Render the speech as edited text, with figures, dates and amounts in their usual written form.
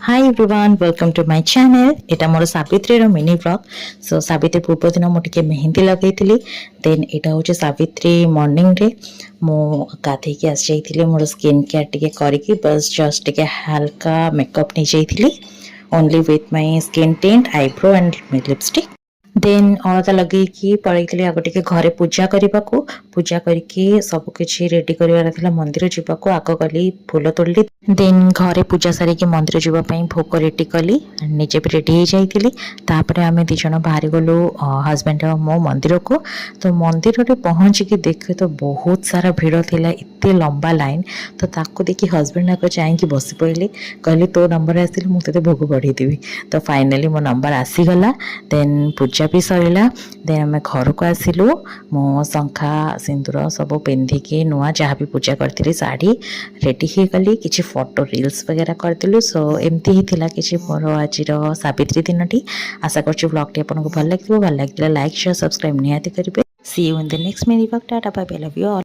Hi everyone welcome to my channel एटा मोर सावित्री रो मिनी व्लॉग सो सावित्री पूर्व दिन मुझे मेहंदी लगे देन यहाँ हूँ सावित्री मॉर्निंग रे मु गाधे की आस जाइए मोर स्किन केयर टिके करके बस जस्ट टिके हल्का मेकअप नहीं जाइए only with my skin tint eyebrow and lipstick then alta लगे पलैली आग टे घरे पूजा करने को पूजा करके सबकि रेडी कर मंदिर जावाक आग गली फूल तोड़ली देन घरे पूजा सारिकी मंदिर जावाई भोग रेडी कली निजे भी रेडी हो जाइली तापर आम दिज बाहरी गलु हजबैंड मो मंदिर को तो मंदिर में पहुँचिकी देखे तो बहुत सारा भिड़ थिला एते लंबा लाइन तो ताको देखी हजबैंड आगे जाइए बस पड़े कहली तो नंबर आसिले मुझे भोग बढ़ेदेवी तो फाइनाली मो नंबर आसीगला देन पूजा भी सरला देन आम घर को आसिलु मो शंखा सिंदूर सब पिंधिकी नुआ जहाँ भी पूजा करी शाढ़ी रेडी हो गली किसी फोटो रील्स वगैरह करदेलु सो एमती ही थिला किसी मोर आज सावित्री दिन टी आशा कर ब्लॉग आपको भल लगे लाइक शेयर सब्सक्राइब निहाती करेंगे see you in the next mini vlog tata bye bye love you all.